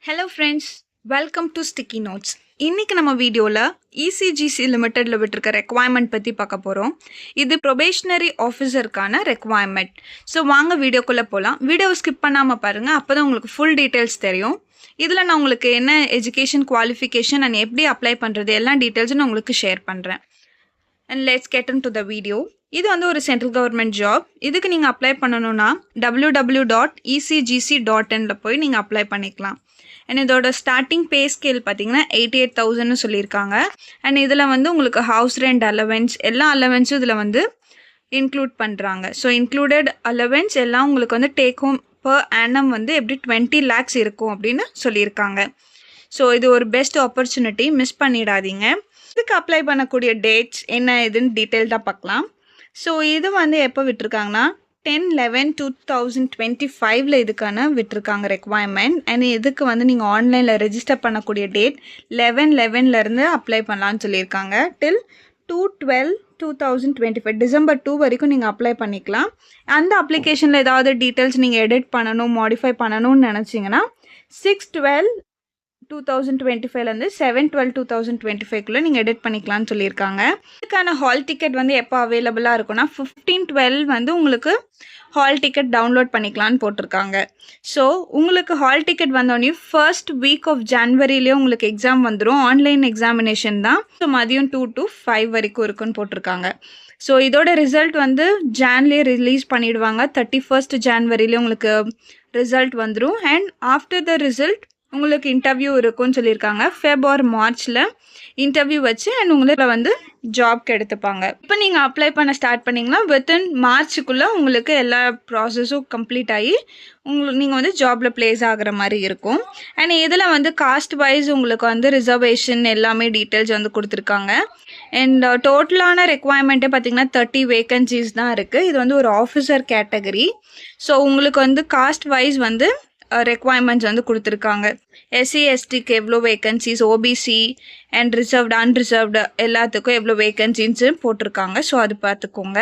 Hello friends, welcome to sticky notes. இன்றைக்கி நம்ம வீடியோவில் இசிஜிசி லிமிட்டடில் விட்டுருக்க ரெக்குவயர்மெண்ட் பற்றி பார்க்க போகிறோம். இது ப்ரொபேஷனரி ஆஃபீஸருக்கான ரெக்குவயர்மெண்ட். ஸோ வாங்க வீடியோக்குள்ளே போகலாம். வீடியோவை ஸ்கிப் பண்ணாமல் பாருங்கள், அப்போ தான் உங்களுக்கு ஃபுல் டீட்டெயில்ஸ் தெரியும். இதில் நான் உங்களுக்கு என்ன எஜுகேஷன் குவாலிஃபிகேஷன் அண்ட் எப்படி அப்ளை பண்ணுறது எல்லா டீட்டெயில்ஸும் நான் உங்களுக்கு ஷேர் பண்ணுறேன். And let's get in to the video. இது வந்து ஒரு சென்ட்ரல் கவர்மெண்ட் ஜாப். இதுக்கு நீங்கள் அப்ளை பண்ணணுன்னா www.ecgc.inல போய் நீங்கள் அப்ளை பண்ணிக்கலாம். அண்ட் இதோட ஸ்டார்டிங் பே ஸ்கேல் பார்த்தீங்கன்னா 88,000ன்னு சொல்லியிருக்காங்க. அண்ட் இதில் வந்து உங்களுக்கு ஹவுஸ் ரெண்ட் அலவன்ஸ் எல்லா அலவன்ஸும் இதில் வந்து இன்க்ளூட் பண்ணுறாங்க. ஸோ இன்க்ளூடட் அலவன்ஸ் எல்லாம் உங்களுக்கு வந்து டேக் ஹோம் பர் ஆனம் வந்து எப்படி 20 lakhs இருக்கும் அப்படின்னு சொல்லியிருக்காங்க. ஸோ இது ஒரு பெஸ்ட் ஆப்பர்ச்சுனிட்டி, மிஸ் பண்ணிடாதீங்க. இதுக்கு அப்ளை பண்ணக்கூடிய டேட்ஸ் என்ன இதுன்னு டீட்டெயில்டாக பார்க்கலாம். ஸோ இது வந்து எப்போ விட்டுருக்காங்கன்னா 10/11/2025 இதுக்கான விட்டுருக்காங்க ரெக்குவயர்மெண்ட். அண்ட் இதுக்கு வந்து நீங்கள் ஆன்லைனில் ரெஜிஸ்டர் பண்ணக்கூடிய டேட் 11/11 அப்ளை பண்ணலான்னு சொல்லியிருக்காங்க. டில் 2/12/2025 December 2 வரைக்கும் நீங்கள் அப்ளை பண்ணிக்கலாம். அந்த அப்ளிகேஷனில் ஏதாவது டீட்டெயில்ஸ் நீங்கள் எடிட் பண்ணணும், மாடிஃபை பண்ணணும்னு நினச்சிங்கன்னா 6/12/2025 7/12/2025 நீங்கள் எடிட் பண்ணிக்கலாம்னு சொல்லியிருக்காங்க. இதுக்கான ஹால் டிக்கெட் வந்து எப்போ அவைலபிளாக இருக்குன்னா 15/12 வந்து உங்களுக்கு ஹால் டிக்கெட் டவுன்லோட் பண்ணிக்கலான்னு போட்டிருக்காங்க. ஸோ உங்களுக்கு ஹால் டிக்கெட் வந்தோடனே ஃபர்ஸ்ட் வீக் ஆஃப் ஜான்வரிலேயே உங்களுக்கு எக்ஸாம் வந்துடும். ஆன்லைன் எக்ஸாமினேஷன் தான். ஸோ மதியம் 2 to 5 வரைக்கும் இருக்குன்னு போட்டிருக்காங்க. ஸோ இதோட ரிசல்ட் வந்து ஜான்லேயே ரிலீஸ் பண்ணிவிடுவாங்க. 31st January உங்களுக்கு ரிசல்ட் வந்துடும். அண்ட் ஆஃப்டர் த ரிசல்ட் உங்களுக்கு இன்டர்வியூ இருக்குன்னு சொல்லியிருக்காங்க. Feb or Marchல இன்டர்வியூ வச்சு அண்ட் உங்களுக்கு வந்து ஜாப்க்கு எடுத்துப்பாங்க. இப்போ நீங்கள் அப்ளை பண்ண ஸ்டார்ட் பண்ணிங்கன்னா வித்தின் மார்ச்சுக்குள்ளே உங்களுக்கு எல்லா ப்ராசஸும் கம்ப்ளீட் ஆகி நீங்கள் வந்து ஜாபில் ப்ளேஸ் ஆகிற மாதிரி இருக்கும். அண்ட் இதில் வந்து காஸ்ட் வைஸ் உங்களுக்கு வந்து ரிசர்வேஷன் எல்லாமே டீட்டெயில்ஸ் வந்து கொடுத்துருக்காங்க. அண்ட் டோட்டலான ரெக்குவயர்மெண்ட்டே பார்த்திங்கன்னா 30 வேகன்சிஸ் தான் இருக்குது. இது வந்து ஒரு ஆஃபீஸர் கேட்டகரி. ஸோ உங்களுக்கு வந்து காஸ்ட் வைஸ் வந்து ரெக்குவயர்மெண்ட்ஸ் வந்து கொடுத்துருக்காங்க. எஸ்சி எஸ்டிக்கு எவ்வளோ vacancies, OBC and reserved unreserved எல்லாத்துக்கும் எவ்வளோ வேகன்சின்னு போட்டிருக்காங்க. ஸோ அது பார்த்துக்கோங்க.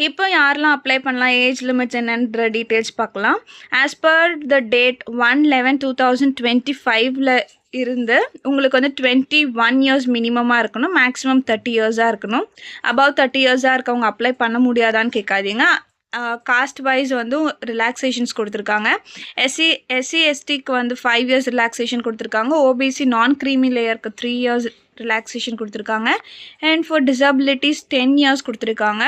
இப்போ யாரெல்லாம் அப்ளை பண்ணலாம், ஏஜ் லிமிட்ஸ் என்னன்ற டீட்டெயில்ஸ் பார்க்கலாம். ஆஸ் பர் த டேட் 1/11/2025 இருந்து உங்களுக்கு வந்து 21 years மினிமமாக இருக்கணும். மேக்ஸிமம் 30 yearsஆக இருக்கணும். அபவ் 30 yearsஆக இருக்கவங்க அப்ளை பண்ண முடியாதான்னு கேட்காதீங்க. காஸ்ட் வைஸ் வந்து ரிலாக்ஸேஷன்ஸ் கொடுத்துருக்காங்க. எஸ்சி எஸ்டிக்கு வந்து 5 years ரிலாக்ஸேஷன் கொடுத்துருக்காங்க. ஓபிசி நான் க்ரீமி லேயருக்கு 3 years ரிலாக்ஸேஷன் கொடுத்துருக்காங்க. அண்ட் ஃபார் டிசபிலிட்டிஸ் 10 years கொடுத்துருக்காங்க.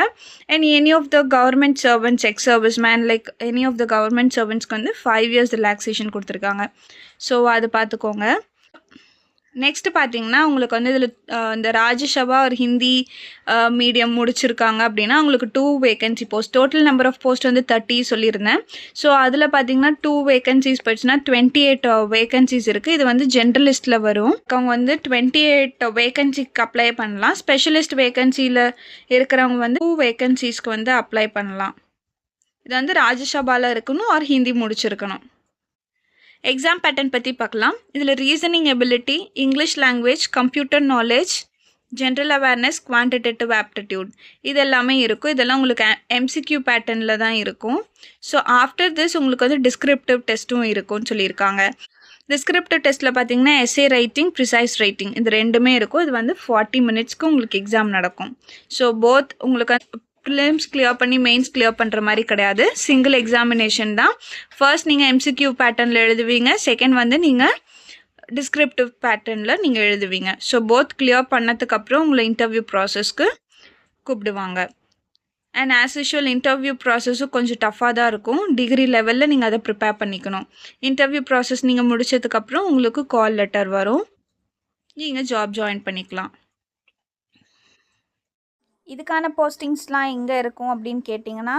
And any of the government servants, ex service man like any of the government சர்வன்ட்ஸ்க்கு வந்து 5 years ரிலாக்ஸேஷன் கொடுத்துருக்காங்க. ஸோ அது பார்த்துக்கோங்க. நெக்ஸ்ட்டு பார்த்தீங்கன்னா உங்களுக்கு வந்து இதில் இந்த ராஜ்யசபா ஒரு ஹிந்தி மீடியம் முடிச்சிருக்காங்க அப்படின்னா உங்களுக்கு 2 vacancy post. Total number of post வந்து 30 சொல்லியிருந்தேன். ஸோ அதில் பார்த்தீங்கன்னா 2 வேகன்சிஸ் போயிடுச்சுன்னா 28 வேகன்சிஸ் இருக்குது. இது வந்து ஜென்ரலிஸ்ட்டில் வரும். அவங்க வந்து 28 வேகன்சிக்கு அப்ளை பண்ணலாம். ஸ்பெஷலிஸ்ட் வேகன்சியில் இருக்கிறவங்க வந்து 2 வேகன்சிஸ்க்கு வந்து அப்ளை பண்ணலாம். இது வந்து ராஜ்யசபாவில் இருக்கணும் ஆர் ஹிந்தி முடிச்சிருக்கணும். எக்ஸாம் பேட்டர்ன் பற்றி பார்க்கலாம். இதில் reasoning ability, English language, computer knowledge, general awareness, quantitative aptitude இது எல்லாமே இருக்கும். இதெல்லாம் உங்களுக்கு MCQ பேட்டர்னில் தான் இருக்கும். ஸோ ஆஃப்டர் திஸ் உங்களுக்கு வந்து டிஸ்கிரிப்டிவ் டெஸ்ட்டும் இருக்கும்னு சொல்லியிருக்காங்க. டிஸ்கிரிப்டிவ் டெஸ்ட்டில் பார்த்தீங்கன்னா எஸ்ஏ ரைட்டிங், ப்ரிசைஸ் ரைட்டிங் இது ரெண்டுமே இருக்கும். இது வந்து 40 minutesக்கு உங்களுக்கு எக்ஸாம் நடக்கும். ஸோ போத் உங்களுக்கு ப்ரிலிம்ஸ் கிளியர் பண்ணி மெயின்ஸ் கிளியர் பண்ணுற மாதிரி கிடையாது. சிங்கிள் எக்ஸாமினேஷன் தான். ஃபர்ஸ்ட் நீங்கள் MCQ பேட்டர்னில் எழுதுவீங்க. செகண்ட் வந்து நீங்கள் டிஸ்கிரிப்டிவ் பேட்டர்னில் நீங்கள் எழுதுவீங்க. ஸோ போத் கிளியர் பண்ணதுக்கப்புறம் உங்களை இன்டர்வியூ ப்ராசஸ்க்கு கூப்பிடுவாங்க. அண்ட் ஆஸ் யூஷுவல் இன்டர்வியூ ப்ராசஸும் கொஞ்சம் டஃப்பாக தான் இருக்கும். டிகிரி லெவலில் நீங்கள் அதை ப்ரிப்பேர் பண்ணிக்கணும். இன்டர்வியூ ப்ராசஸ் நீங்கள் முடிச்சதுக்கப்புறம் உங்களுக்கு கால் லெட்டர் வரும். நீங்கள் ஜாப் ஜாயின் பண்ணிக்கலாம். இதுக்கான போஸ்டிங்ஸ்லாம் எங்கே இருக்கும் அப்படின்னு கேட்டிங்கன்னா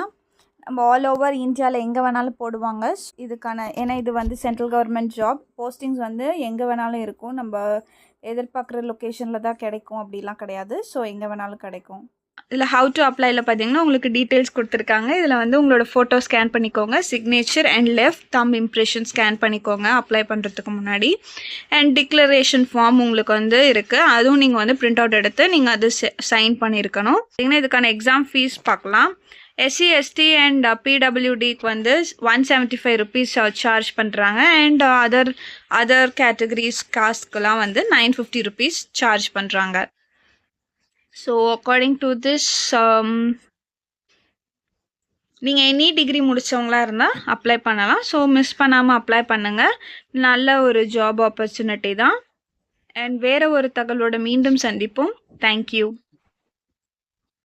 நம்ம ஆல் ஓவர் இந்தியாவில் எங்கே வேணாலும் போடுவாங்க. இதுக்கான ஏன்னா இது வந்து சென்ட்ரல் கவர்மெண்ட் ஜாப். போஸ்டிங்ஸ் வந்து எங்கே வேணாலும் இருக்கும். நம்ம எதிர்பார்க்குற லொக்கேஷனில் தான் கிடைக்கும் அப்படிலாம் கிடையாது. ஸோ எங்கே வேணாலும் கிடைக்கும். இதில் ஹவு டு அப்ளைல பார்த்தீங்கன்னா உங்களுக்கு டீட்டெயில்ஸ் கொடுத்துருக்காங்க. இதில் வந்து உங்களோட ஃபோட்டோ ஸ்கேன் பண்ணிக்கோங்க. Signature and left them impression scan பண்ணிக்கோங்க அப்ளை பண்ணுறதுக்கு முன்னாடி. அண்ட் டிக்ளரேஷன் ஃபார்ம் உங்களுக்கு வந்து இருக்குது. அதுவும் நீங்கள் வந்து பிரிண்ட் அவுட் எடுத்து நீங்கள் அது சைன் பண்ணியிருக்கணும். பார்த்தீங்கன்னா இதுக்கான எக்ஸாம் ஃபீஸ் பார்க்கலாம். எஸ்சி எஸ்டி அண்ட் பிடபிள்யூடிக்கு வந்து 175 ருபீஸ் சார்ஜ் பண்ணுறாங்க. அண்ட் அதர் கேட்டகரிஸ் காஸ்ட்கெலாம் வந்து 950 ருபீஸ் சார்ஜ் பண்ணுறாங்க. ஸோ அக்கார்டிங் டு திஸ் நீங்கள் எனி டிகிரி முடித்தவங்களா இருந்தால் அப்ளை பண்ணலாம். ஸோ மிஸ் பண்ணாமல் அப்ளை பண்ணுங்கள். நல்ல ஒரு ஜாப் ஆப்பர்ச்சுனிட்டி தான். அண்ட் வேறு ஒரு தகவலோட மீண்டும் சந்திப்போம். தேங்க்யூ.